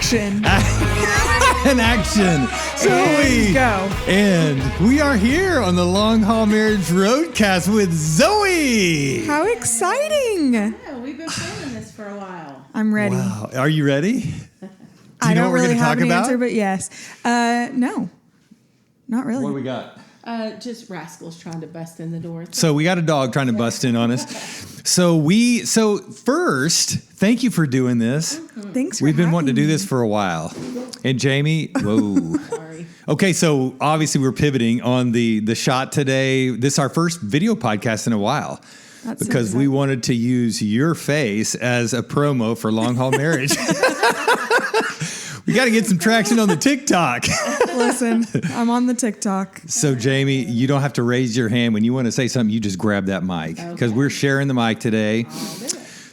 Action. In action. Zoe. Go. And we are here on the Long Haul Marriage Roadcast with Zoe. How exciting. Yeah, we've been planning this for a while. I'm ready. Wow. Are you ready? I don't really have an about? answer, but yes. No, not really. What do we got? Just rascals trying to bust in the door. So we got a dog trying to bust in on us. So first, thank you for doing this. Thanks for We've been having wanting to do me. this for a while. And Jamie, whoa. Sorry. Okay, so obviously we're pivoting on the shot today. This is our first video podcast in a while. That's so because we exciting. wanted to use your face as a promo for Long Haul Marriage. We got to get some traction on the TikTok. Listen, I'm on the TikTok. So, Jamie, you don't have to raise your hand. When you want to say something, you just grab that mic because we're sharing the mic today.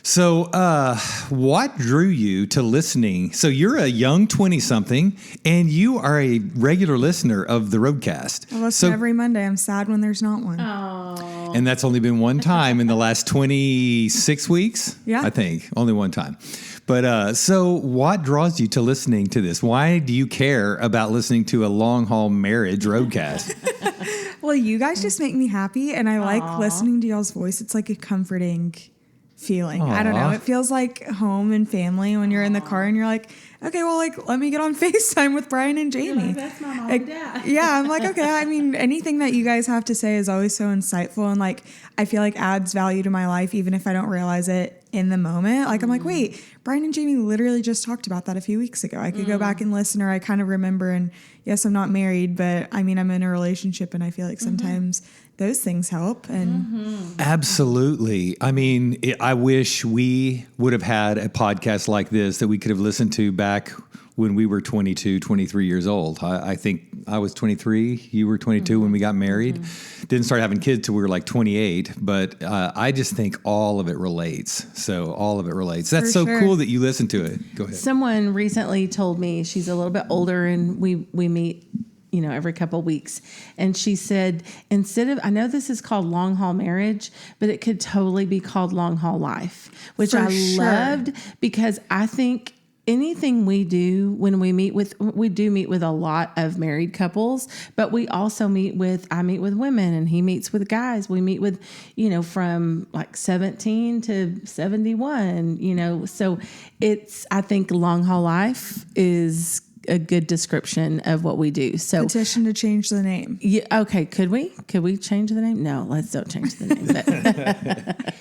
So, what drew you to listening? So, you're a young 20-something, and you are a regular listener of the Roadcast. I listen every Monday. I'm sad when there's not one. Oh. And that's only been one time in the last 26 weeks? Yeah. I think. Only one time. But so what draws you to listening to this? Why do you care about listening to a long haul marriage roadcast? Well, you guys just make me happy, and I like listening to y'all's voice. It's like a comforting feeling. I don't know. Aw. It feels like home and family when you're in the car and you're like, okay, well, like, let me get on FaceTime with Brian and Jamie. Like, that's my mom Like, and dad. yeah, I'm like, okay. I mean, anything that you guys have to say is always so insightful, and like, I feel like adds value to my life, even if I don't realize it in the moment. Like, I'm like, wait, Brian and Jamie literally just talked about that a few weeks ago. I could go back and listen, or I kind of remember. And yes, I'm not married, but I mean, I'm in a relationship, and I feel like sometimes those things help. And Absolutely. I mean, I wish we would have had a podcast like this that we could have listened to back when we were 22, 23 years old. I think I was 23. You were 22 when we got married. Didn't start having kids till we were like 28. But I just think all of it relates. So all of it relates. That's For so sure. cool that you listen to it. Go ahead. Someone recently told me, she's a little bit older, and we meet, every couple of weeks. And she said, I know this is called long haul marriage, but it could totally be called long haul life, which For I sure. loved, because I think anything we do when we meet with a lot of married couples, but I meet with women, and he meets with guys. We meet with, from like 17 to 71, so I think long haul life is a good description of what we do. So petition to change the name. yeah, okay. Could we change the name? No, let's don't change the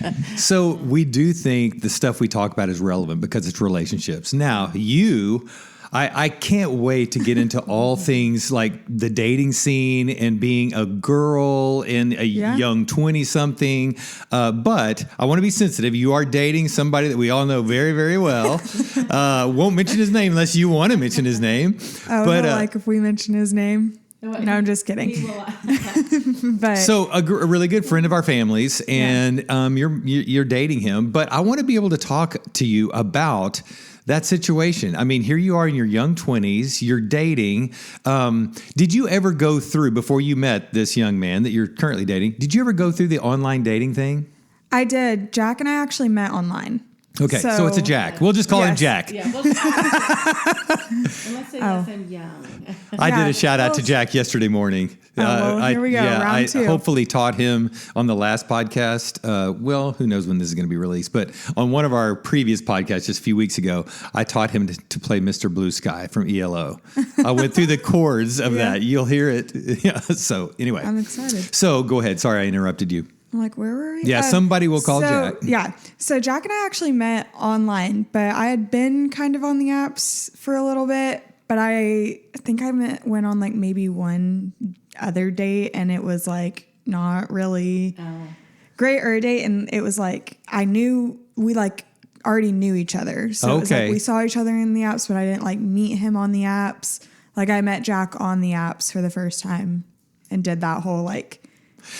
name. So we do think the stuff we talk about is relevant because it's relationships. Now, I can't wait to get into all things like the dating scene and being a girl and a young 20-something. But I want to be sensitive. You are dating somebody that we all know very, very well. Won't mention his name unless you want to mention his name. Oh, but no, like if we mention his name. No, I'm just kidding. But So a really good friend of our family's, and you're dating him. But I want to be able to talk to you about that situation. I mean, here you are in your young 20s, you're dating. Did you ever go through, before you met this young man that you're currently dating, did you ever go through the online dating thing? I did. Jack and I actually met online. Okay, so it's a Jack. We'll just call him Yes. Jack. Yeah, well, unless they yes, I'm young. I did Yeah. a shout out to Jack yesterday morning. Here we go, round I two. hopefully taught him on the last podcast. Well, who knows when this is going to be released, but on one of our previous podcasts just a few weeks ago, I taught him to play Mr. Blue Sky from ELO. I went through the chords of that. You'll hear it. Yeah. So anyway, I'm excited. So go ahead. Sorry, I interrupted you. I'm like, where were we? Yeah, somebody will call Jack. Yeah. So Jack and I actually met online, but I had been kind of on the apps for a little bit. But I think I went on like maybe one other date, and it was like not really great, or a date. And it was like, we like already knew each other. So it was like we saw each other in the apps, but I didn't like meet him on the apps. Like I met Jack on the apps for the first time and did that whole like,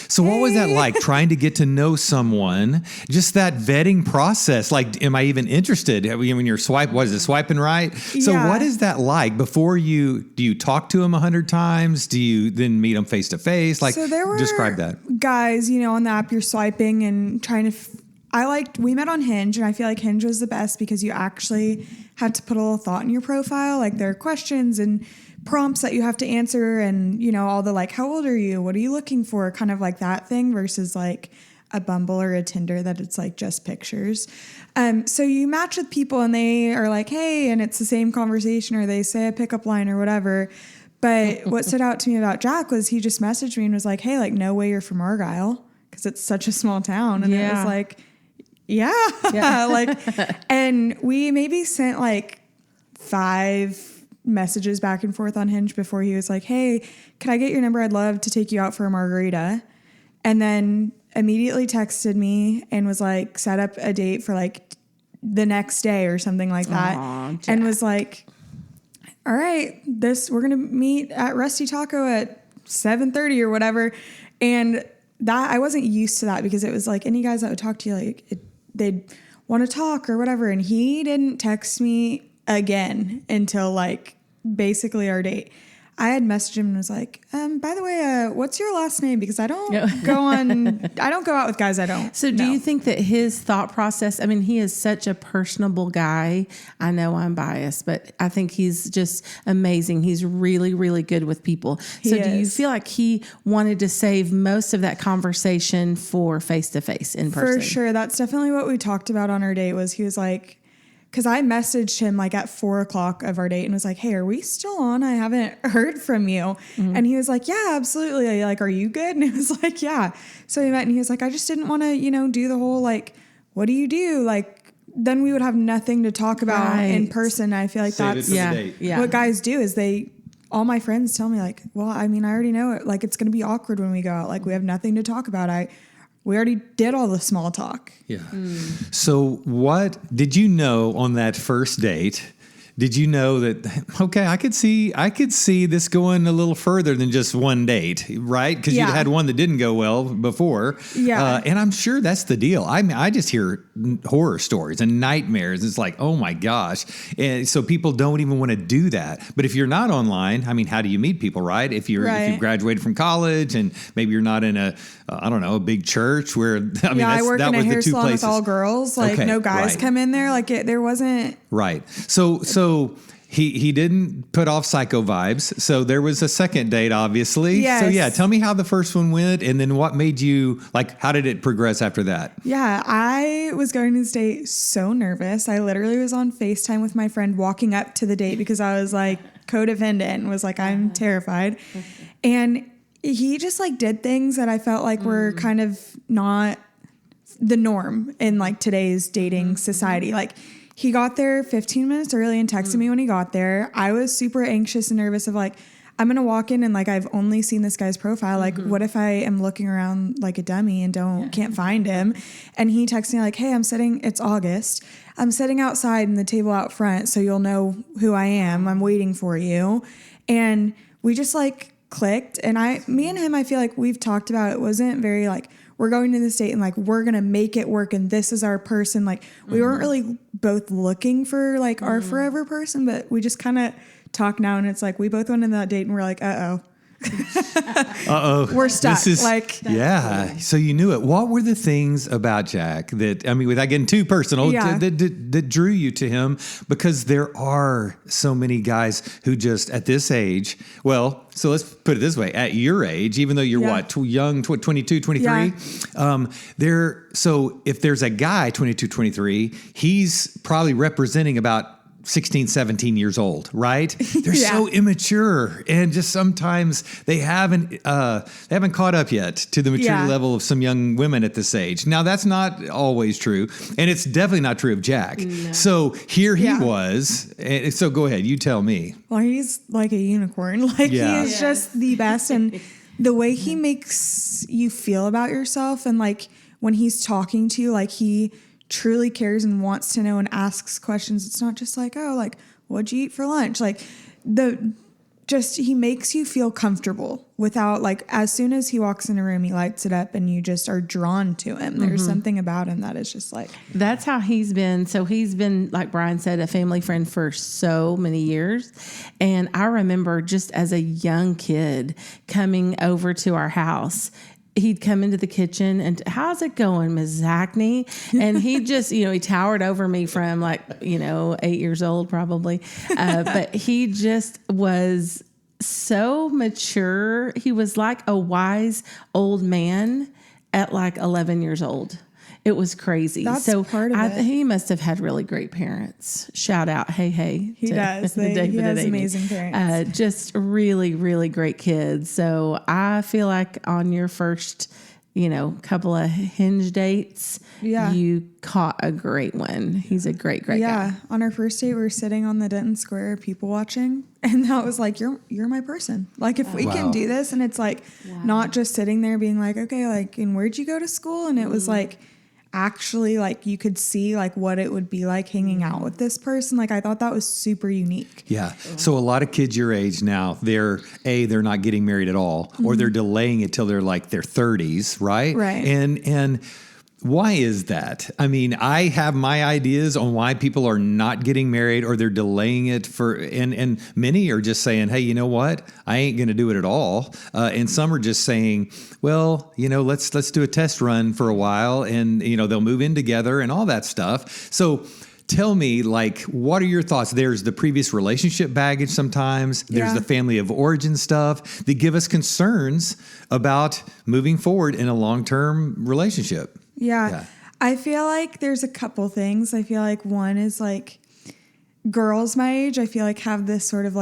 So what was that like, trying to get to know someone, just that vetting process? Like, am I even interested? When you're swiping right? So Yeah. what is that like before do you talk to them 100 times? Do you then meet them face to face? Like, so there were describe that. guys, on the app you're swiping and trying to we met on Hinge, and I feel like Hinge was the best because you actually had to put a little thought in your profile. Like there are questions and prompts that you have to answer, and all the like, how old are you? What are you looking for? Kind of like that thing versus like a Bumble or a Tinder that it's like just pictures. So you match with people and they are like, hey, and it's the same conversation, or they say a pickup line or whatever. But what stood out to me about Jack was he just messaged me and was like, hey, like, no way you're from Argyle, because it's such a small town. And it was like, yeah. Like, and we maybe sent like 5 messages back and forth on Hinge before he was like, hey, can I get your number? I'd love to take you out for a margarita. And then immediately texted me and was like, set up a date for like the next day or something like that. Aww, and was like, all right, we're going to meet at Rusty Taco at 7:30 or whatever. And that I wasn't used to that, because it was like any guys that would talk to you, like they'd want to talk or whatever. And he didn't text me again until like basically our date. I had messaged him and was like, by the way, what's your last name? Because I don't go out with guys I don't. So do you think that his thought process, I mean, he is such a personable guy. I know I'm biased, but I think he's just amazing. He's really, really good with people. So do you feel like he wanted to save most of that conversation for face-to-face in person? For sure. That's definitely what we talked about on our date. Was he was like, because I messaged him like at 4:00 of our date and was like, hey, are we still on? I haven't heard from you. Mm-hmm. And he was like, yeah, absolutely. Like, are you good? And it was like, yeah. So we met and he was like, I just didn't want to, do the whole, like, what do you do? Like, then we would have nothing to talk about in person. I feel like that's what guys do is all my friends tell me like, well, I mean, I already know it. Like, it's going to be awkward when we go out. Like, we have nothing to talk about. We already did all the small talk. Yeah. So what did you know on that first date? Did you know that, okay, I could see this going a little further than just one date, right? Because you had one that didn't go well before. Yeah. And I'm sure that's the deal. I mean, I just hear horror stories and nightmares. It's like, oh my gosh. And so people don't even want to do that. But if you're not online, I mean, how do you meet people, right? If you graduated from college and maybe you're not in a big church where, I work in a hair salon with all girls. Like no guys come in there. Like there wasn't. Right. So he didn't put off psycho vibes. So there was a second date, obviously. Yes. So yeah, tell me how the first one went, and then what made you how did it progress after that? Yeah, I was going to this date so nervous. I literally was on FaceTime with my friend walking up to the date because I was like codependent and was like, I'm terrified. And he just like did things that I felt like were kind of not the norm in like today's dating society. Like, he got there 15 minutes early and texted me when he got there. I was super anxious and nervous of like, I'm going to walk in and like, I've only seen this guy's profile. Like, what if I am looking around like a dummy and can't find him? And he texted me like, hey, it's August. I'm sitting outside in the table out front, so you'll know who I am. I'm waiting for you. And we just like clicked. And me and him, I feel like we've talked about, it wasn't very like, we're going to this date and like, we're going to make it work. And this is our person. Like we weren't really both looking for like our forever person, but we just kind of talk now. And it's like, we both went in that date and we're like, uh-oh. We're stuck. So you knew it. What were the things about Jack that, I mean, without getting too personal, that drew you to him? Because there are so many guys who just at this age, well, so let's put it this way, at your age, even though you're too young, 22, 23, so if there's a guy, 22, 23, he's probably representing about 16, 17 years old, right? They're so immature, and just sometimes they haven't caught up yet to the maturity level of some young women at this age. Now, that's not always true, and it's definitely not true of Jack. No. So here he was. So go ahead, you tell me. Well, he's like a unicorn. Like he is just the best, and the way he makes you feel about yourself, and like when he's talking to you, like he truly cares and wants to know and asks questions. It's not just like, oh, like, what'd you eat for lunch? Like he makes you feel comfortable without like, as soon as he walks in a room, he lights it up and you just are drawn to him. There's something about him that is just like. That's how he's been. So he's been, like Brian said, a family friend for so many years. And I remember just as a young kid coming over to our house he'd come into the kitchen and how's it going, Ms. Zackney? And he just, he towered over me from 8 years old probably. But he just was so mature. He was like a wise old man at 11 years old. It was crazy. That's so part of it. He must have had really great parents. Shout out, hey. He does. He has amazing parents. Just really, really great kids. So I feel like on your first, couple of hinge dates, you caught a great one. He's a great guy. Yeah. On our first date, we were sitting on the Denton Square people watching. And that was like, you're my person. Like, if we can do this, and it's not just sitting there being like, okay, and where'd you go to school? And it was actually you could see what it would be like hanging out with this person. I thought that was super unique. Yeah. So a lot of kids your age now, they're not getting married at all, or they're delaying it till they're their 30s, right? Right. And why is that? I mean, I have my ideas on why people are not getting married, or they're delaying it and many are just saying, hey, you know what? I ain't going to do it at all. And some are just saying, well, let's do a test run for a while, and, they'll move in together and all that stuff. So tell me, what are your thoughts? There's the previous relationship baggage sometimes. There's the family of origin stuff that give us concerns about moving forward in a long-term relationship. Yeah. I feel like there's a couple things. I feel like one is girls my age, I feel have this sort of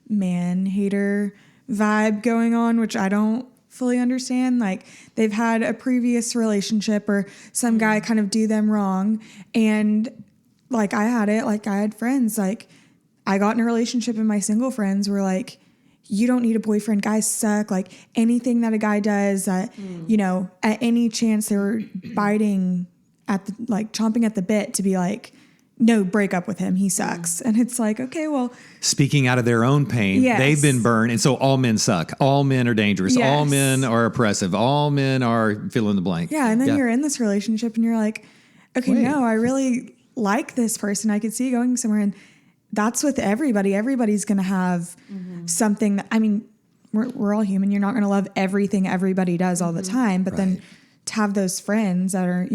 man hater vibe going on, which I don't fully understand. They've had a previous relationship or some guy kind of do them wrong. And I had it, I had friends, I got in a relationship and my single friends were you don't need a boyfriend. Guys suck. Anything that a guy does that, at any chance they were biting at the, chomping at the bit to be no, break up with him. He sucks. And it's okay, well. Speaking out of their own pain, they've been burned. And so all men suck. All men are dangerous. All men are oppressive. All men are fill in the blank. Yeah. And then you're in this relationship and you're okay, no, I really like this person. I could see going somewhere, and that's with everybody. Everybody's going to have something that, we're all human. You're not going to love everything everybody does all the time. But then to have those friends that are,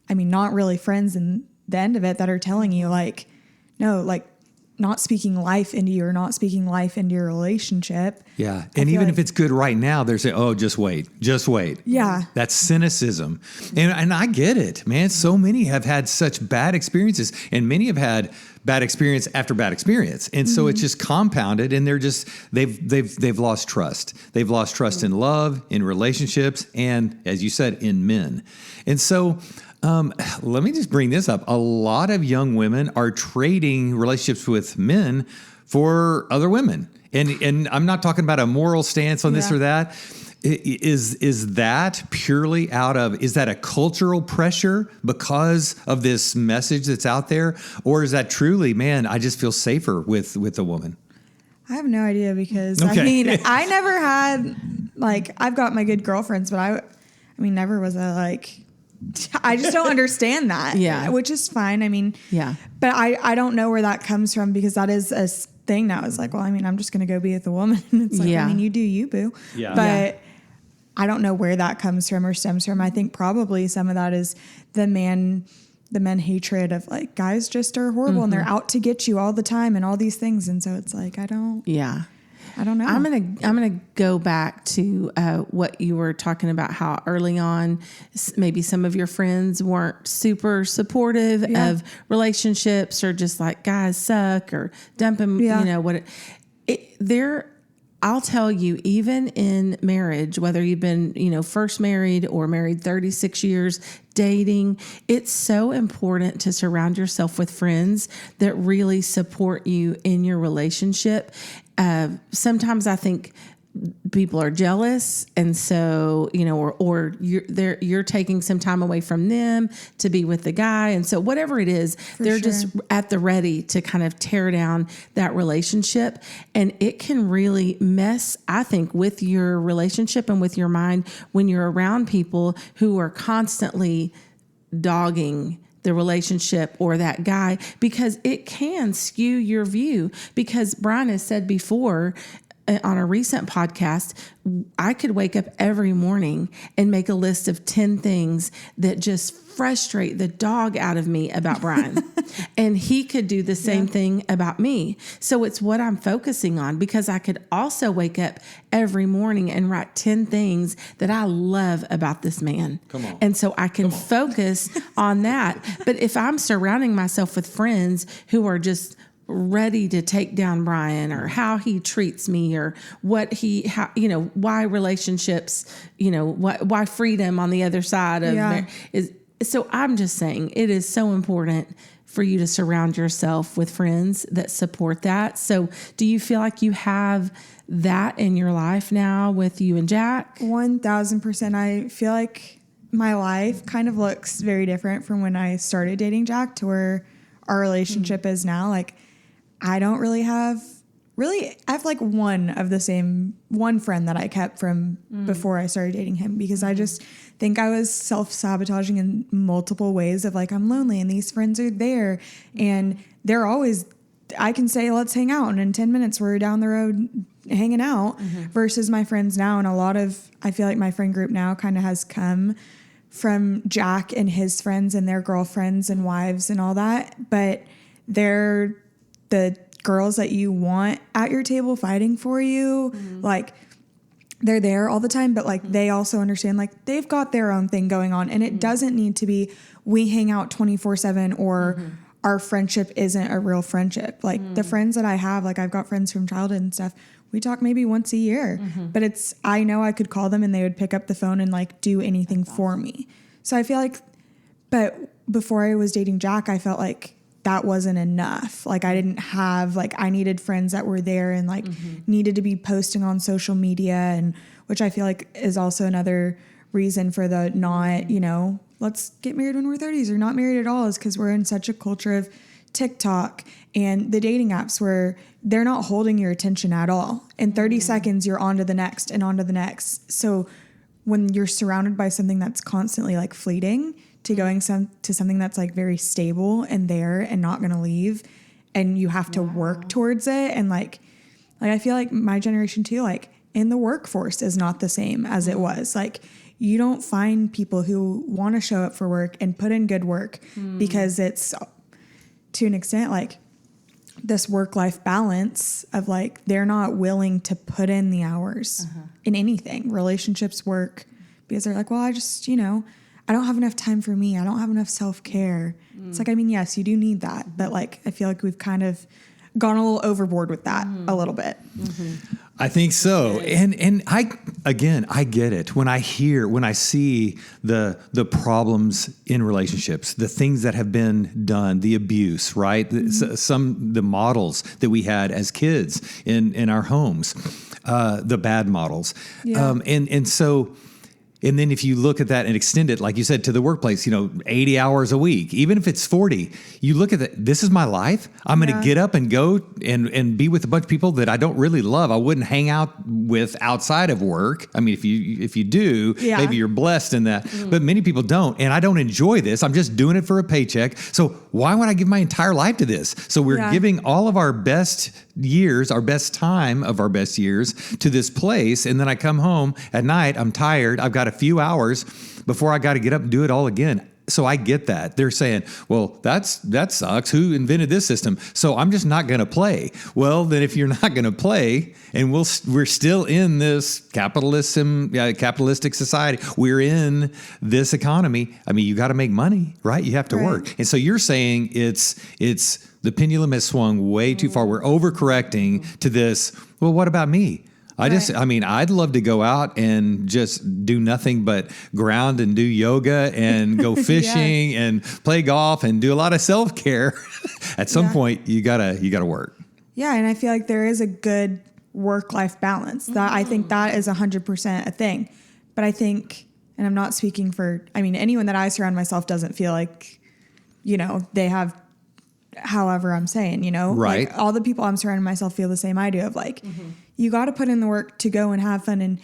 not really friends in the end of it, that are telling you no, not speaking life into you or not speaking life into your relationship. Yeah. And even if it's good right now, they're saying, oh, just wait. Yeah. That's cynicism. And I get it, man. So many have had such bad experiences, and many have had bad experience after bad experience. And so it's just compounded, and they've lost trust. They've lost trust in love, in relationships, and as you said, in men. And so let me just bring this up. A lot of young women are trading relationships with men for other women. And I'm not talking about a moral stance on this or that. Is that purely is that a cultural pressure because of this message that's out there? Or is that truly, man, I just feel safer with a woman? I have no idea, because I never had I've got my good girlfriends, but I never was I just don't understand that. Yeah. Which is fine. But I don't know where that comes from, because that is a thing now. It's I'm just going to go be with a woman. It's you do you, boo. Yeah. But I don't know where that comes from or stems from. I think probably some of that is the men hatred of guys just are horrible and they're out to get you all the time and all these things. And so it's I don't know. I'm gonna go back to what you were talking about, how early on maybe some of your friends weren't super supportive of relationships, or just guys suck or dump them. I'll tell you, even in marriage, whether you've been, first married or married 36 years, dating, it's so important to surround yourself with friends that really support you in your relationship. Sometimes I think people are jealous, and so or you're taking some time away from them to be with the guy, and so whatever it is, they're just at the ready to kind of tear down that relationship, and it can really mess, I think, with your relationship and with your mind when you're around people who are constantly dogging the relationship or that guy, because it can skew your view. Because Brian has said before, on a recent podcast, I could wake up every morning and make a list of 10 things that just frustrate the dog out of me about Brian. And he could do the same thing about me. So it's what I'm focusing on, because I could also wake up every morning and write 10 things that I love about this man. Come on. And so I can focus on that. But if I'm surrounding myself with friends who are just ready to take down Brian, or how he treats me, or why relationships, why freedom on the other side of is. So I'm just saying it is so important for you to surround yourself with friends that support that. So do you feel like you have that in your life now with you and Jack? 1000%. I feel like my life kind of looks very different from when I started dating Jack to where our relationship is now. Like, I don't really have I have like one friend that I kept from before I started dating him, because I just think I was self-sabotaging in multiple ways of like, I'm lonely and these friends are there and they're always, I can say, let's hang out. And in 10 minutes we're down the road hanging out versus my friends now. And I feel like my friend group now kind of has come from Jack and his friends and their girlfriends and wives and all that. But they're the girls that you want at your table fighting for you. Like, they're there all the time, but like they also understand like they've got their own thing going on, and it doesn't need to be we hang out 24/7 or our friendship isn't a real friendship. Like the friends that I have, like I've got friends from childhood and stuff. We talk maybe once a year, but I know I could call them and they would pick up the phone and like do anything for me. So I feel like, but before I was dating Jack, I felt like that wasn't enough. Like I didn't have, like I needed friends that were there and like needed to be posting on social media, and which I feel like is also another reason for the not, let's get married when we're 30s or not married at all, is because we're in such a culture of TikTok and the dating apps where they're not holding your attention at all. In 30 seconds, you're on to the next and on to the next. So when you're surrounded by something that's constantly like fleeting, to going to something that's like very stable and there and not going to leave, and you have to work towards it. And like I feel like my generation too, like in the workforce is not the same as it was. Like you don't find people who want to show up for work and put in good work because it's to an extent like this work-life balance of like, they're not willing to put in the hours in anything. Relationships work because they're like, well, I just, I don't have enough time for me. I don't have enough self-care. It's like, I mean, yes, you do need that. But like, I feel like we've kind of gone a little overboard with that a little bit. I think so. And I get it. When I see the problems in relationships, the things that have been done, the abuse, right? The models that we had as kids in our homes, the bad models. Yeah. And then if you look at that and extend it, like you said, to the workplace, 80 hours a week, even if it's 40, you look at that. This is my life. I'm going to get up and go and be with a bunch of people that I don't really love. I wouldn't hang out with outside of work. I mean, if you do, maybe you're blessed in that, but many people don't. And I don't enjoy this. I'm just doing it for a paycheck. So why would I give my entire life to this? So we're giving all of our best years, our best time of our best years to this place. And then I come home at night, I'm tired. I've got a few hours before I got to get up and do it all again. So I get that. They're saying, well, that sucks. Who invented this system? So I'm just not going to play. Well, then if you're not going to play, and we're still in this capitalistic society, we're in this economy. I mean, you got to make money, right? You have to work. And so you're saying it's the pendulum has swung way too far. We're overcorrecting to this. Well, what about me? I'd love to go out and just do nothing but ground and do yoga and go fishing and play golf and do a lot of self-care. At some point, you gotta work. Yeah, and I feel like there is a good work-life balance. That I think that is 100% a thing. But I think, and I'm not speaking for, anyone that I surround myself doesn't feel like, they have. However, I'm saying, right. Like all the people I'm surrounding myself feel the same I do of like, you got to put in the work to go and have fun and,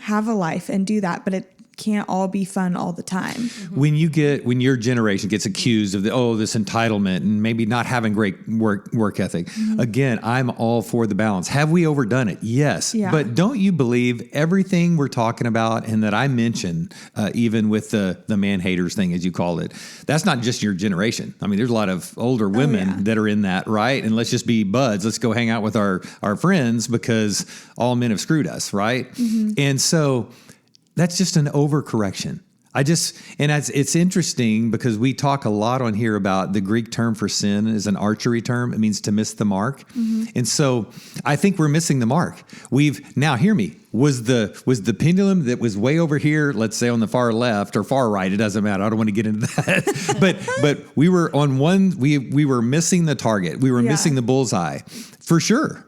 have a life and do that. But can't all be fun all the time. When your generation gets accused of this entitlement and maybe not having great work ethic, again, I'm all for the balance. Have we overdone it? Yes. Yeah. But don't you believe everything we're talking about and that I mentioned, even with the man haters thing, as you called it, that's not just your generation. I mean, there's a lot of older women that are in that, right? And let's just be buds. Let's go hang out with our friends because all men have screwed us, right? And so that's just an overcorrection. It's interesting because we talk a lot on here about the Greek term for sin is an archery term. It means to miss the mark. And so I think we're missing the mark. Now hear me, was the pendulum that was way over here, let's say on the far left or far right, it doesn't matter. I don't want to get into that. but we were on we were missing the target. We were missing the bullseye for sure.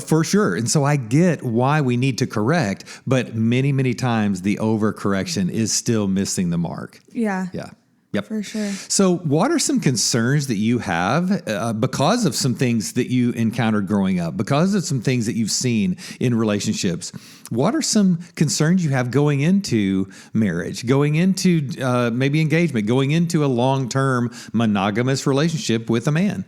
For sure. And so I get why we need to correct, but many, many times the overcorrection is still missing the mark. Yeah. Yeah. Yep. For sure. So what are some concerns that you have because of some things that you encountered growing up, because of some things that you've seen in relationships? What are some concerns you have going into marriage, going into maybe engagement, going into a long-term monogamous relationship with a man?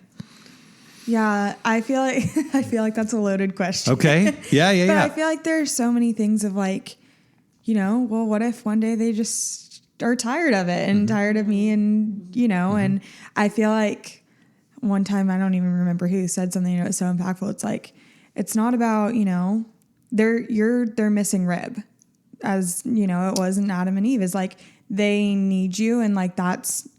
Yeah, I feel like that's a loaded question. Okay. Yeah. But I feel like there's so many things of like, well, what if one day they just are tired of it and tired of me and, and I feel like one time, I don't even remember who said something, it was so impactful. It's like, it's not about, they're missing rib, as, it wasn't Adam and Eve. Is like, they need you and like,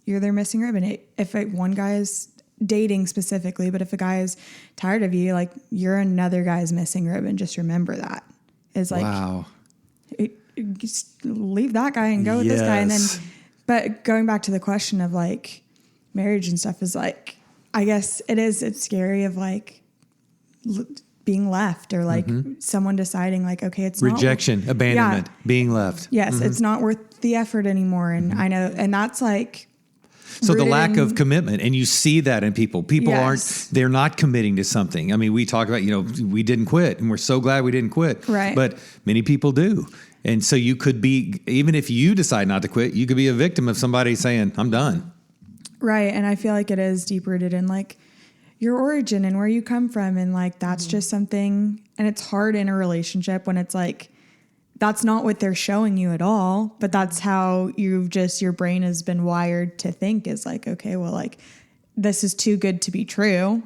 you're their missing rib. And if one guy is dating specifically, but if a guy is tired of you, like you're another guy's missing rib, and just remember that is like, wow, just leave that guy and go with this guy. And then, but going back to the question of like marriage and stuff is like, I guess it's scary of like being left or like someone deciding like, okay, it's rejection, abandonment, being left. Yes. It's not worth the effort anymore. And I know, and that's like, so the lack of commitment, and you see that in people. People they're not committing to something. I mean, we talk about, we didn't quit and we're so glad we didn't quit. Right. But many people do. And so you could be, even if you decide not to quit, you could be a victim of somebody saying, I'm done. Right. And I feel like it is deep rooted in like your origin and where you come from. And like, that's just something, and it's hard in a relationship when it's like, that's not what they're showing you at all, but that's how your brain has been wired to think is like, okay, well, like this is too good to be true.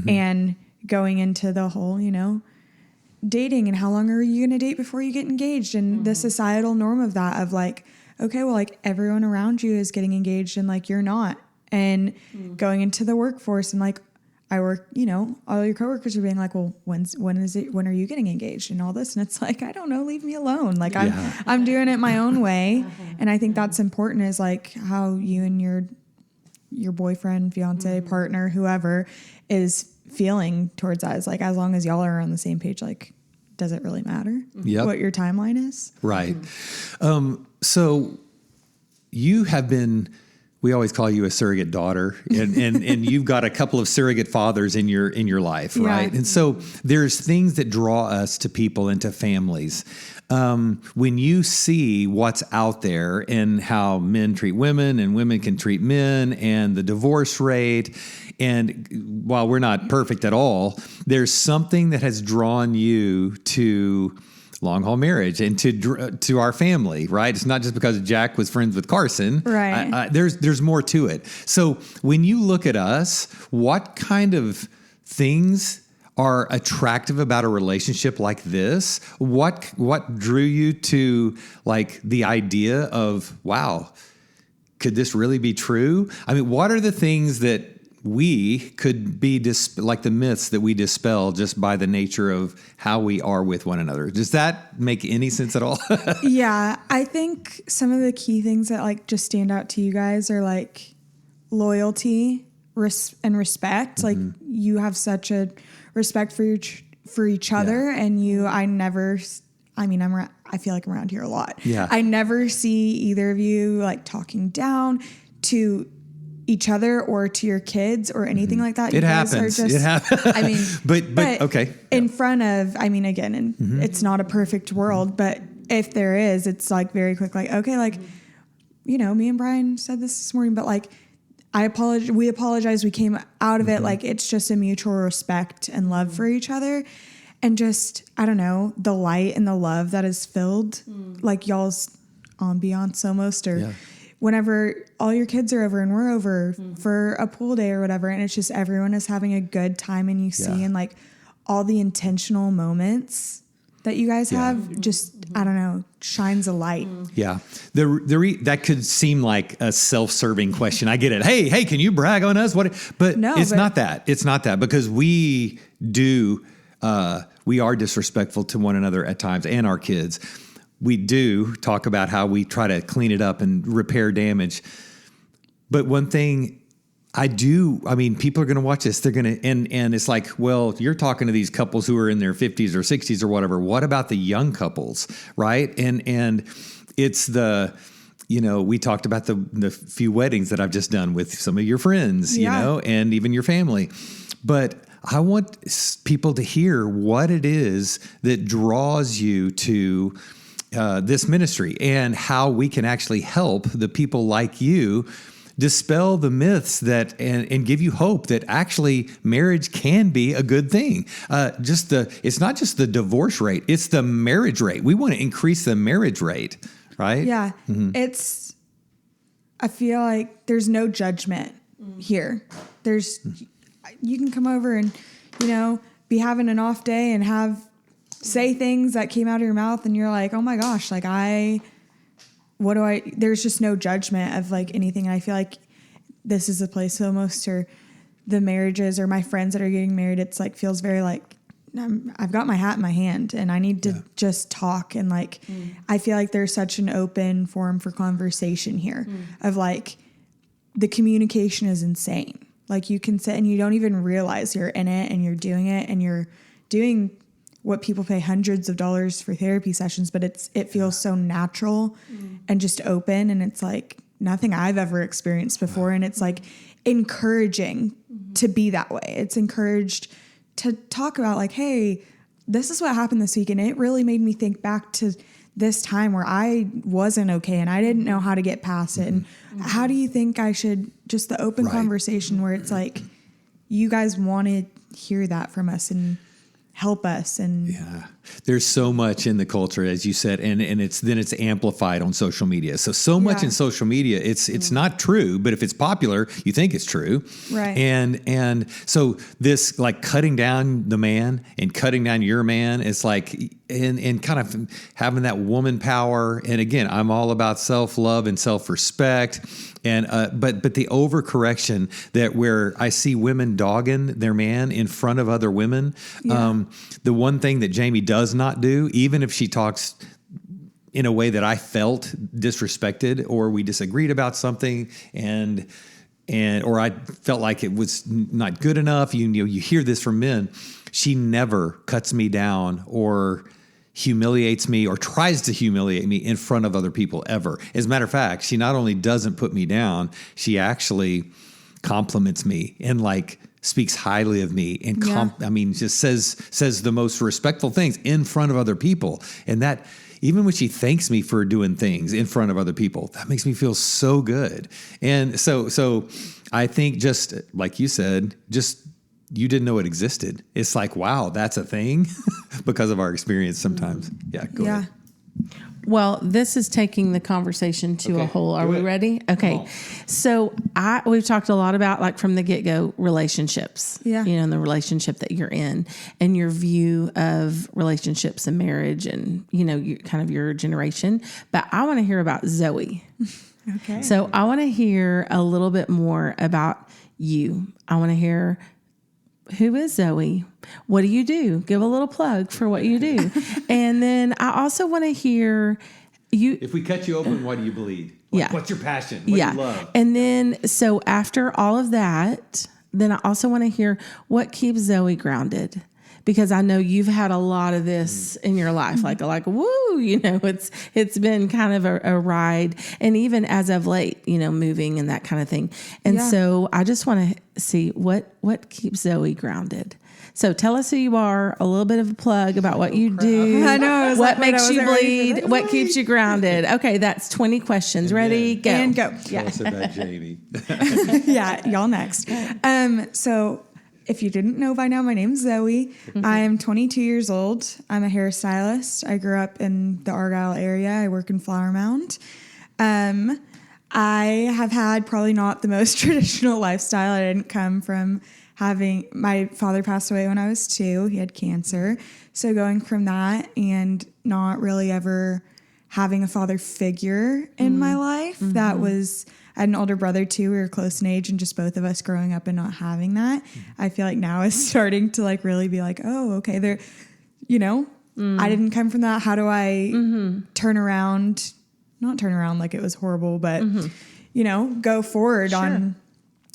And going into the whole, dating and how long are you going to date before you get engaged, and the societal norm of that of like, okay, well, like everyone around you is getting engaged and like you're not, and going into the workforce and like, I work, all your coworkers are being like, well, when are you getting engaged and all this? And it's like, I don't know, leave me alone. Like I'm doing it my own way. And I think that's important is like how you and your boyfriend, fiance, partner, whoever is feeling towards that. Is like, as long as y'all are on the same page, like, does it really matter what your timeline is? Right. So you have been, we always call you a surrogate daughter, and you've got a couple of surrogate fathers in your life, right? And so there's things that draw us to people and to families. When you see what's out there and how men treat women and women can treat men and the divorce rate, and while we're not perfect at all, there's something that has drawn you to long haul marriage and to our family, right? It's not just because Jack was friends with Carson, right? There's more to it. So when you look at us, what kind of things are attractive about a relationship like this? What drew you to like the idea of, wow, could this really be true? I mean, what are the things that we could be like the myths that we dispel just by the nature of how we are with one another? Does that make any sense at all? Yeah, I think some of the key things that like just stand out to you guys are like loyalty and respect. Like you have such a respect for each other, and I feel like I'm around here a lot. Yeah, I never see either of you like talking down to each other or to your kids or anything like that. It happens. It happens. I mean, but okay. In front of, again, and it's not a perfect world, but if there is, it's like very quick, like, okay, like, you know, me and Brian said this morning, but like, we apologize. We came out of it. Like, it's just a mutual respect and love for each other. And just, I don't know, the light and the love that is filled, like y'all's ambiance almost, or whenever all your kids are over and we're over for a pool day or whatever. And it's just everyone is having a good time, and you see and like all the intentional moments that you guys have, just, I don't know, shines a light. Yeah. That could seem like a self-serving question. I get it. Hey, can you brag on us? But it's not that. It's not that, because we are disrespectful to one another at times, and our kids. We do talk about how we try to clean it up and repair damage. But one thing people are going to watch this. They're going to, and it's like, well, you're talking to these couples who are in their 50s or 60s or whatever. What about the young couples, right? And it's we talked about the few weddings that I've just done with some of your friends, and even your family. But I want people to hear what it is that draws you to this ministry, and how we can actually help the people like you dispel the myths and give you hope that actually marriage can be a good thing. It's not just the divorce rate, it's the marriage rate. We want to increase the marriage rate, right? Yeah. I feel like there's no judgment here. You can come over and, be having an off day and say things that came out of your mouth, and you're like, oh my gosh, like there's just no judgment of like anything. And I feel like this is the place almost, or the marriages or my friends that are getting married, it's like, feels very like, I've got my hat in my hand and I need to just talk. And like, I feel like there's such an open forum for conversation here of like, the communication is insane. Like, you can sit and you don't even realize you're in it, and you're doing it, and you're doing what people pay hundreds of dollars for therapy sessions, but it feels so natural and just open. And it's like nothing I've ever experienced before. And it's like encouraging to be that way. It's encouraged to talk about like, hey, this is what happened this week. And it really made me think back to this time where I wasn't okay and I didn't know how to get past it. And how do you think I should, just the open conversation where it's like, you guys want to hear that from us and help us. And there's so much in the culture, as you said, and it's amplified on social media. So much in social media, it's not true, but if it's popular, you think it's true. Right. And so this like cutting down the man and cutting down your man, it's like, and kind of having that woman power. And again, I'm all about self-love and self-respect. And but the overcorrection that where I see women dogging their man in front of other women. The one thing that Jamie does not do, even if she talks in a way that I felt disrespected, or we disagreed about something, or I felt like it was not good enough. You hear this from men. She never cuts me down or humiliates me or tries to humiliate me in front of other people ever. As a matter of fact, she not only doesn't put me down, she actually compliments me and like speaks highly of me and just says the most respectful things in front of other people. And that, even when she thanks me for doing things in front of other people, that makes me feel so good. And so I think, just like you said, just you didn't know it existed. It's like, wow, that's a thing because of our experience sometimes. Yeah, go ahead. Well, this is taking the conversation to a whole. Are we ready? Okay. So we've talked a lot about, like, from the get-go, relationships. Yeah. And the relationship that you're in and your view of relationships and marriage and, kind of your generation. But I want to hear about Zoe. Okay. So I want to hear a little bit more about you. I want to hear, who is Zoe? What do you do? Give a little plug for what you do. And then I also want to hear you. If we cut you open, what do you bleed? What's your passion? What do you love? And then, so after all of that, then I also want to hear what keeps Zoe grounded. because I know you've had a lot of this in your life, like woo, it's been kind of a ride, and even as of late, moving and that kind of thing. And so I just want to see what keeps Zoe grounded. So tell us who you are, a little bit of a plug about what you do. I know. What makes you bleed? What keeps you grounded? Okay, that's 20 questions. Ready? Go. And go. Tell us about Jamie. Yeah, y'all next. So if you didn't know by now, my name's Zoe. Mm-hmm. I am 22 years old. I'm a hairstylist. I grew up in the Argyle area. I work in Flower Mound. I have had probably not the most traditional lifestyle. I didn't come from my father passed away when I was 2. He had cancer. So going from that and not really ever having a father figure in my life, that was, I had an older brother too. We were close in age, and just both of us growing up and not having that, I feel like now is starting to like really be like, oh, okay, I didn't come from that. How do I not turn around like it was horrible, but go forward on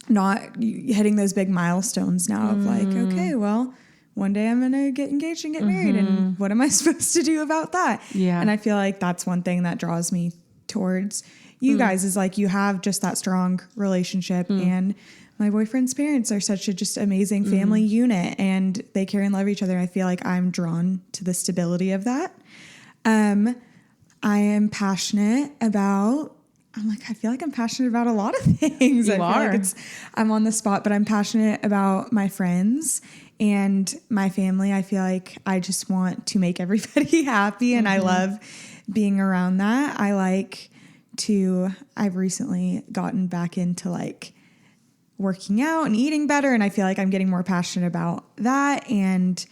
not hitting those big milestones now of like, okay, well, one day I'm going to get engaged and get married. And what am I supposed to do about that? Yeah. And I feel like that's one thing that draws me towards you guys is like, you have just that strong relationship, and my boyfriend's parents are such a just amazing family unit, and they care and love each other. I feel like I'm drawn to the stability of that. I am passionate about, I feel like I'm passionate about a lot of things. I'm on the spot, but I'm passionate about my friends and my family. I feel like I just want to make everybody happy, and I love being around that. I've recently gotten back into like working out and eating better, and I feel like I'm getting more passionate about that. And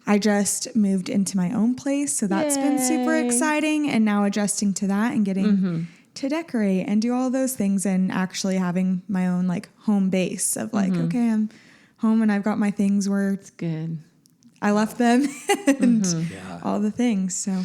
I just moved into my own place, so that's been super exciting. And now adjusting to that and getting to decorate and do all those things, and actually having my own like home base of like, okay, I'm home and I've got my things where it's good. I left them and all the things. So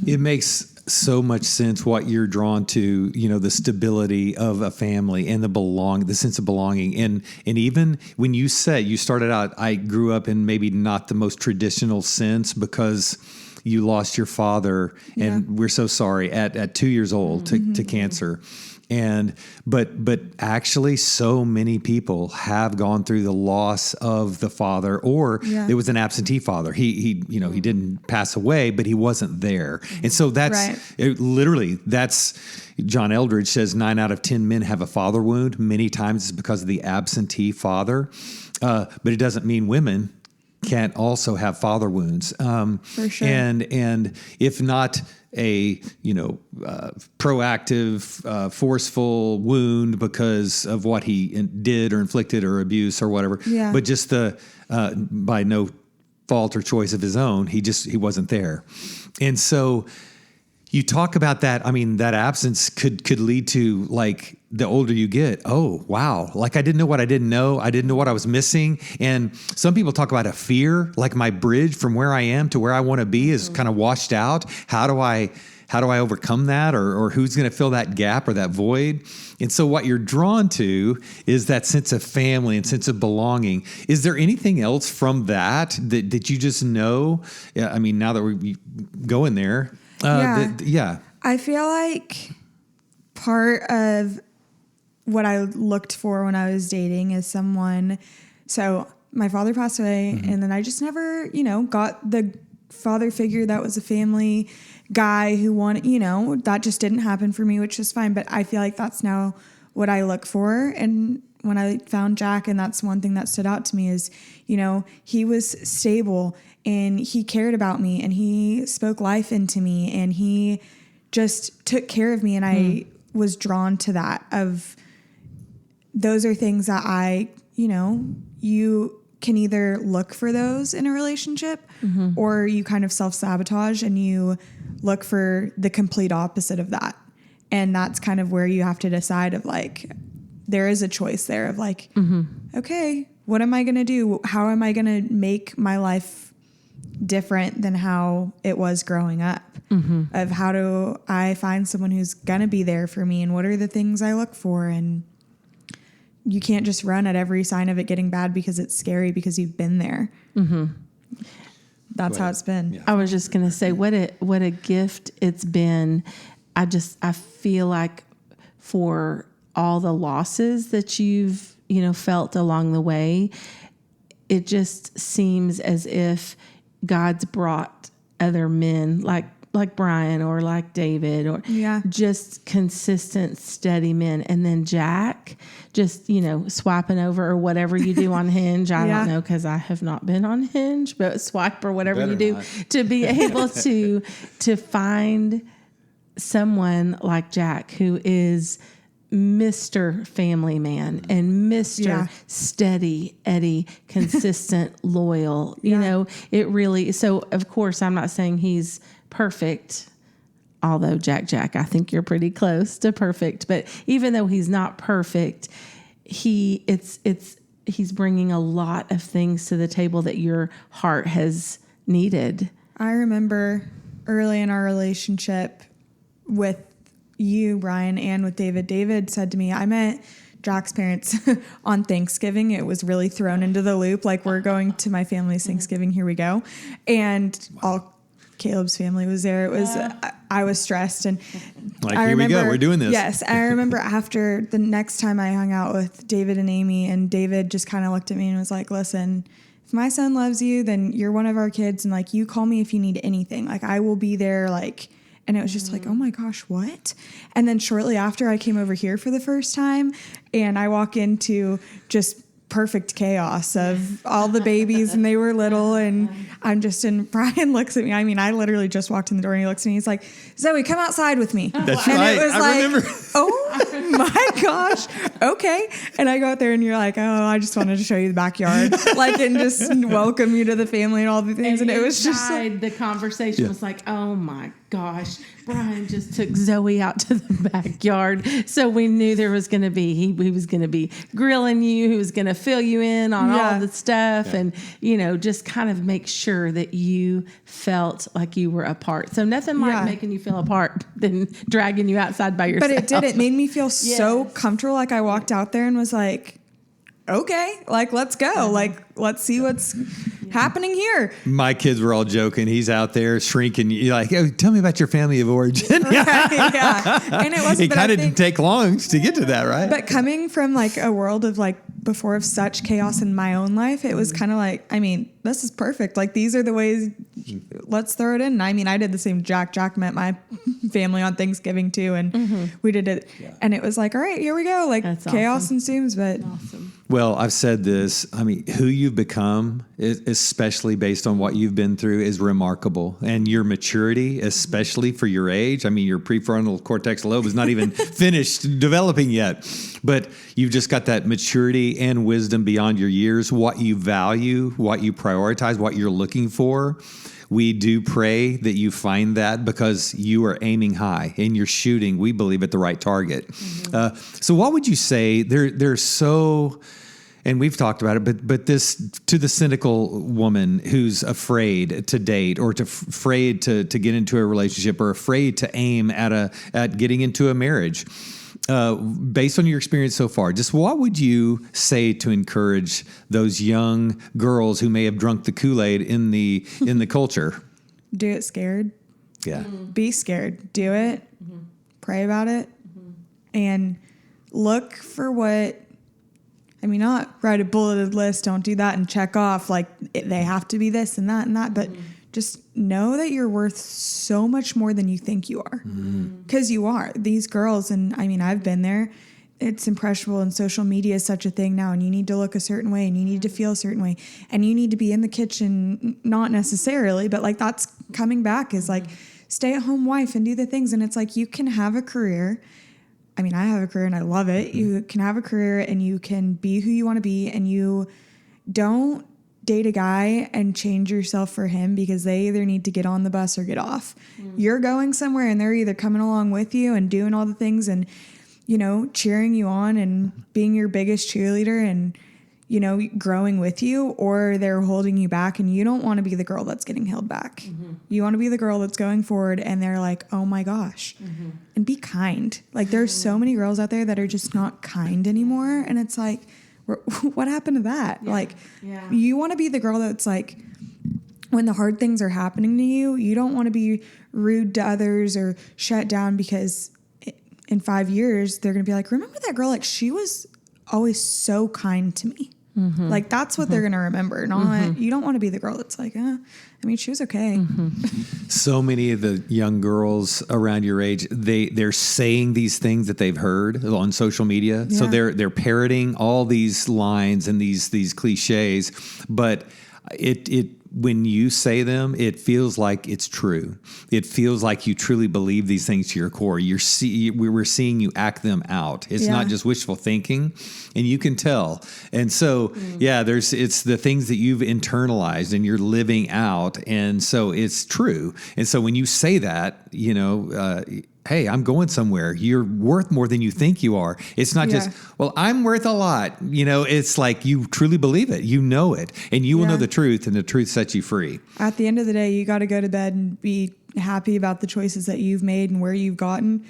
it makes so much sense what you're drawn to, the stability of a family and the sense of belonging. And even when you started out, I grew up in maybe not the most traditional sense because you lost your father, and we're so sorry, at 2 years old to cancer. But actually so many people have gone through the loss of the father, or it was an absentee father. He didn't pass away, but he wasn't there. And so that's John Eldridge says 9 out of 10 men have a father wound. Many times it's because of the absentee father. But it doesn't mean women can't also have father wounds. For sure. And if not a proactive, forceful wound because of what he did or inflicted or abuse or whatever, but just by no fault or choice of his own, he wasn't there. And so you talk about that. I mean, that absence could lead to, like, the older you get, oh, wow, like I didn't know what I didn't know. I didn't know what I was missing. And some people talk about a fear, like my bridge from where I am to where I want to be is kind of washed out. How do I overcome that, or who's going to fill that gap or that void? And so what you're drawn to is that sense of family and sense of belonging. Is there anything else from that you just know? I mean, now that we're going there, I feel like part of what I looked for when I was dating is someone. So my father passed away, and then I just never, got the father figure that was a family guy who wanted, that just didn't happen for me, which is fine. But I feel like that's now what I look for. And when I found Jack, and that's one thing that stood out to me is, he was stable and he cared about me and he spoke life into me and he just took care of me. And I was drawn to that. Those are things that you can either look for those in a relationship or you kind of self-sabotage and you look for the complete opposite of that. And that's kind of where you have to decide of like, there is a choice there of like, okay, what am I going to do? How am I going to make my life different than how it was growing up? Of how do I find someone who's going to be there for me, and what are the things I look for? And you can't just run at every sign of it getting bad because it's scary because you've been there. that's how it's been. Yeah. I was just going to say what a gift it's been. I feel like for all the losses that you've, felt along the way, it just seems as if God's brought other men like Brian or like David or just consistent, steady men. And then Jack just, swiping over or whatever you do on Hinge. I don't know, because I have not been on Hinge, but swipe or whatever you do to be able to find someone like Jack who is Mr. Family Man and Mr. Steady Eddie, consistent, loyal. It really, so of course I'm not saying he's perfect, although Jack, I think you're pretty close to perfect, but even though he's not perfect, he's bringing a lot of things to the table that your heart has needed. I remember early in our relationship with you, Brian, and with David said to me, I met Jack's parents on Thanksgiving. It was really thrown into the loop. Like, we're going to my family's Thanksgiving. Here we go. And Caleb's family was there. It was, I was stressed. And here we go. We're doing this. Yes. I remember after the next time I hung out with David and Amy, and David just kind of looked at me and was like, listen, if my son loves you, then you're one of our kids. And like, you call me if you need anything, like I will be there. And it was just like, oh my gosh, what? And then shortly after, I came over here for the first time, and I walk into just perfect chaos of all the babies, and they were little, and I'm just in. Brian looks at me. I mean, I literally just walked in the door, and he looks at me. He's like, Zoe, come outside with me. That's and right. It was I remember. Oh my gosh. Okay. And I go out there, and you're like, oh, I just wanted to show you the backyard, and just welcome you to the family and all the things. And it was just the conversation was like, oh my gosh, Brian just took Zoe out to the backyard. So we knew there was going to be, he was going to be grilling you. He was going to fill you in on all the stuff and, just kind of make sure that you felt like you were a part. So nothing like making you feel a part than dragging you outside by yourself. But it did. It made me feel so comfortable. Like, I walked out there and was like, okay, let's go. Let's see what's happening here. My kids were all joking. He's out there shrinking. You're like, oh, tell me about your family of origin. Right, yeah. And it wasn't. It kind of didn't take long to get to that, right? But coming from a world of before of such chaos in my own life, it was kind of this is perfect. These are the ways. Let's throw it in. I mean, I did the same. Jack met my family on Thanksgiving too, and we did it. Yeah. And it was all right, here we go. That's chaos awesome. Ensues, but awesome. Well, I've said this. I mean, who you've become, especially based on what you've been through, is remarkable. And your maturity, especially for your age. I mean, your prefrontal cortex lobe is not even finished developing yet. But you've just got that maturity and wisdom beyond your years, what you value, what you prioritize, what you're looking for. We do pray that you find that, because you are aiming high and you're shooting, we believe, at the right target. Mm-hmm. So what would you say? They're so, and we've talked about it, but this, to the cynical woman who's afraid to date or afraid to get into a relationship or afraid to aim at getting into a marriage. Based on your experience so far, just what would you say to encourage those young girls who may have drunk the Kool-Aid in the culture? Do it scared. Yeah. Be scared. Do it. Mm-hmm. Pray about it. Mm-hmm. And look for what, not write a bulleted list. Don't do that and check off they have to be this and that and that. But just know that you're worth so much more than you think you are. Because you are. These girls, and I've been there, it's impressionable, and social media is such a thing now, and you need to look a certain way, and you need to feel a certain way, and you need to be in the kitchen, not necessarily, but that's coming back is stay-at-home wife and do the things. And it's you can have a career. I have a career and I love it. You can have a career and you can be who you want to be, and you don't date a guy and change yourself for him because they either need to get on the bus or get off. You're going somewhere, and they're either coming along with you and doing all the things and, cheering you on and being your biggest cheerleader and, growing with you, or they're holding you back, and you don't want to be the girl that's getting held back. You want to be the girl that's going forward, and they're like, oh my gosh. And be kind. There's so many girls out there that are just not kind anymore. And it's what happened to that? You want to be the girl that's when the hard things are happening to you, you don't want to be rude to others or shut down, because in 5 years, they're going to be like, remember that girl? Like, she was always so kind to me. Like, that's what they're going to remember. Not, you don't want to be the girl that's like, I mean, she was okay. So many of the young girls around your age, they're saying these things that they've heard on social media. Yeah. So they're parroting all these lines and these cliches, but it when you say them, it feels like it's true. It feels like you truly believe these things to your core. We're seeing you act them out. It's not just wishful thinking, and you can tell. And so, it's the things that you've internalized and you're living out, and so it's true. And so when you say that, hey, I'm going somewhere. You're worth more than you think you are. It's not just, well, I'm worth a lot. It's like you truly believe it. You know it. And you will know the truth, and the truth sets you free. At the end of the day, you got to go to bed and be happy about the choices that you've made and where you've gotten.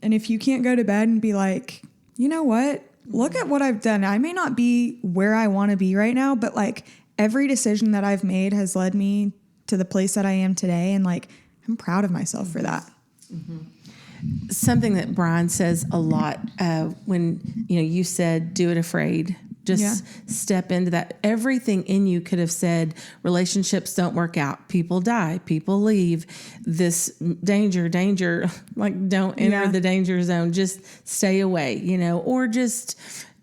And if you can't go to bed and be like, you know what? Look at what I've done. I may not be where I want to be right now, but like every decision that I've made has led me to the place that I am today. And like, I'm proud of myself for that. Something that Brian says a lot when you said do it afraid, just step into that. Everything in you could have said relationships don't work out, people die, people leave, this danger, like don't enter the danger zone, just stay away, or just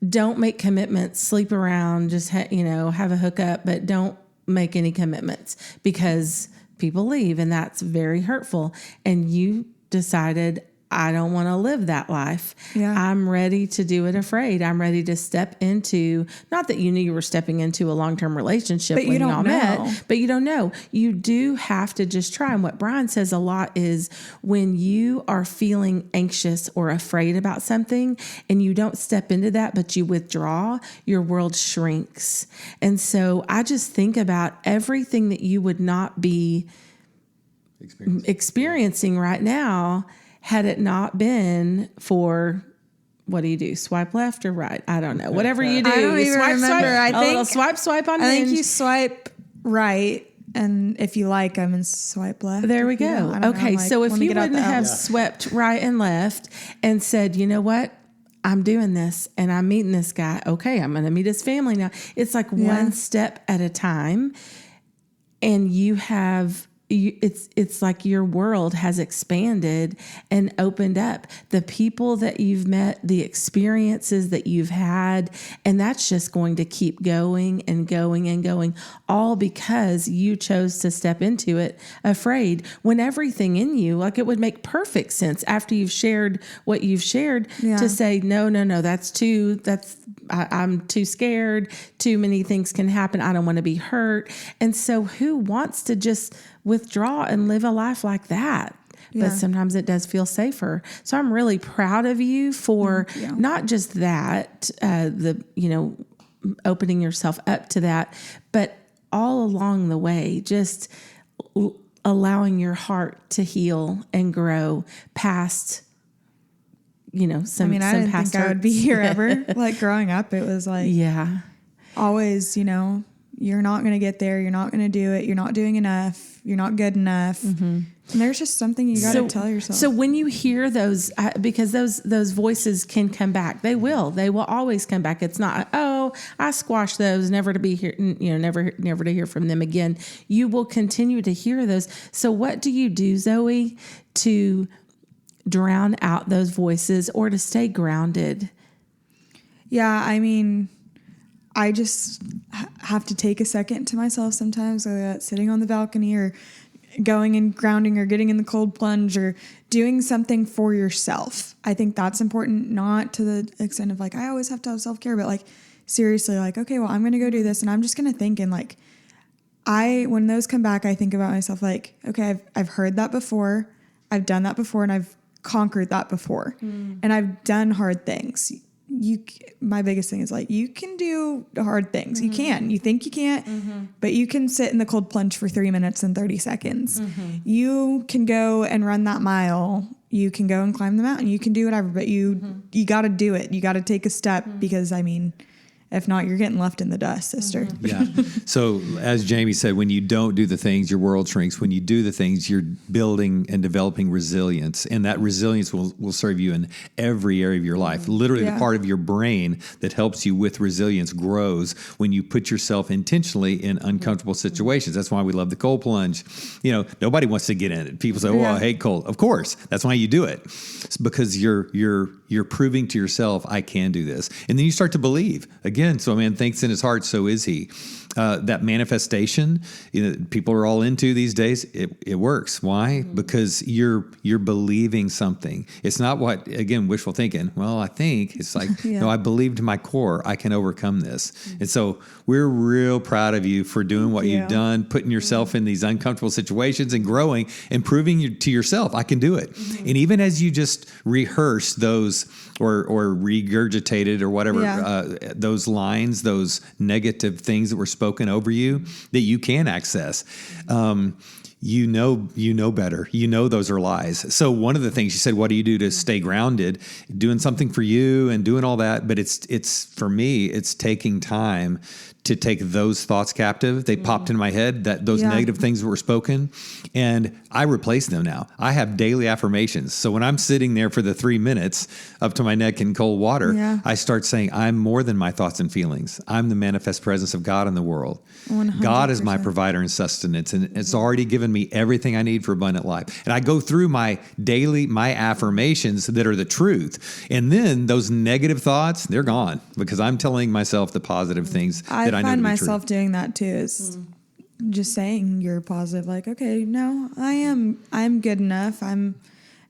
don't make commitments, sleep around, just have a hookup, but don't make any commitments because people leave, and that's very hurtful. And you decided, I don't want to live that life. Yeah. I'm ready to do it afraid. I'm ready to step into, not that you knew you were stepping into a long-term relationship when y'all met, but you don't know. You do have to just try. And what Brian says a lot is when you are feeling anxious or afraid about something and you don't step into that, but you withdraw, your world shrinks. And so I just think about everything that you would not be experiencing right now had it not been for, what do you do? Swipe left or right? I don't know. Whatever you do. I don't even remember. I think swipe on I Hinge. think you swipe right, and if you like them, and swipe left. There we go. Okay, so if you wouldn't have swept right and left and said, you know what? I'm doing this and I'm meeting this guy. Okay, I'm going to meet his family now. It's like one step at a time, and it's like your world has expanded and opened up. The people that you've met, the experiences that you've had, and that's just going to keep going and going and going, all because you chose to step into it afraid, when everything in you, like it would make perfect sense after you've shared what you've shared to say, no, I'm too scared. Too many things can happen. I don't want to be hurt. And so who wants to just withdraw and live a life like that? But sometimes it does feel safer. So I'm really proud of you for not just that, opening yourself up to that, but all along the way, just allowing your heart to heal and grow past some I didn't past think I would be here ever. Like growing up, it was like, always, you're not going to get there. You're not going to do it. You're not doing enough. You're not good enough. Mm-hmm. And there's just something you got to tell yourself. So when you hear those, because those voices can come back, they will always come back. It's not, I squashed those, never to be here, never to hear from them again. You will continue to hear those. So what do you do, Zoe, to drown out those voices or to stay grounded? Yeah, I just have to take a second to myself sometimes, whether that's sitting on the balcony or going and grounding or getting in the cold plunge or doing something for yourself. I think that's important, not to the extent of like, I always have to have self-care, but like seriously, like, okay, well, I'm going to go do this and I'm just going to think, and like, when those come back, I think about myself like, okay, I've heard that before. I've done that before, and I've conquered that before, and I've done hard things. My biggest thing is like, you can do hard things. Mm-hmm. You can. You think you can't, but you can sit in the cold plunge for 3 minutes and 30 seconds. Mm-hmm. You can go and run that mile. You can go and climb the mountain. You can do whatever, but you got to do it. You got to take a step because If not, you're getting left in the dust, sister. Yeah. So as Jamie said, when you don't do the things, your world shrinks. When you do the things, you're building and developing resilience. And that resilience will serve you in every area of your life. Literally, the part of your brain that helps you with resilience grows when you put yourself intentionally in uncomfortable situations. That's why we love the cold plunge. You know, nobody wants to get in it. People say, "Oh, I hate cold." Of course, that's why you do it. It's because you're proving to yourself, I can do this. And then you start to believe. Again, so a man thinks in his heart, so is he. That manifestation, people are all into these days. It works. Why? Because you're believing something. It's not what, again, wishful thinking. Well, I think it's like, no, I believe to my core, I can overcome this. And so we're real proud of you for doing what you've done, putting yourself in these uncomfortable situations and growing and proving to yourself, I can do it. And even as you just rehearse those or regurgitated or whatever, those lines, those negative things that were spoken over you that you can access. You know better. You know those are lies. So one of the things you said, what do you do to stay grounded? Doing something for you and doing all that. But it's for me, it's taking time to take those thoughts captive. They popped into my head, that those negative things that were spoken, and I replace them now. I have daily affirmations. So when I'm sitting there for the 3 minutes up to my neck in cold water, I start saying, I'm more than my thoughts and feelings. I'm the manifest presence of God in the world. 100%. God is my provider and sustenance, and it's already given me everything I need for abundant life. And I go through my affirmations that are the truth. And then those negative thoughts, they're gone because I'm telling myself the positive things that I know to be true. I find myself doing that too, is just saying you're positive, like, okay, no, I'm good enough. And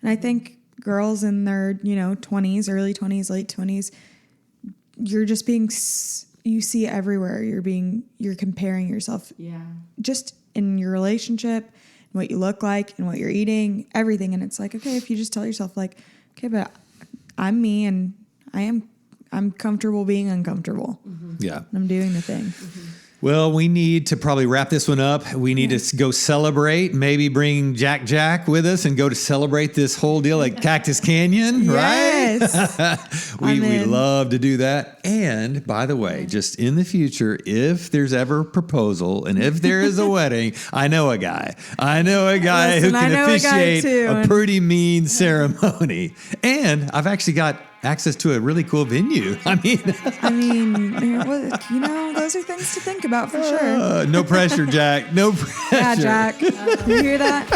I think girls in their, 20s, early 20s, late 20s, you're just being, you see it everywhere. You're comparing yourself just in your relationship, what you look like and what you're eating, everything. And it's like, okay, if you just tell yourself like, okay, but I'm me and I'm comfortable being uncomfortable. Yeah. And I'm doing the thing. Well, we need to probably wrap this one up. We need to go celebrate, maybe bring Jack with us and go to celebrate this whole deal at Cactus Canyon, right? We love to do that. And by the way, just in the future, if there's ever a proposal and if there is a wedding, I know a guy who can officiate a pretty mean ceremony. And I've actually got access to a really cool venue. I mean, those are things to think about for sure. No pressure, Jack. No pressure. Yeah, Jack. You hear that?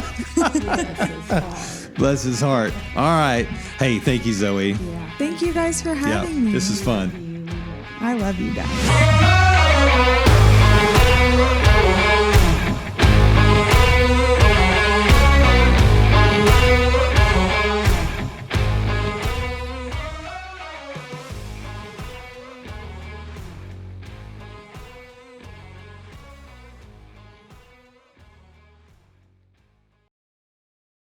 Bless his heart. All right. Hey, thank you, Zoe. Yeah. Thank you guys for having me. This is fun. I love you guys.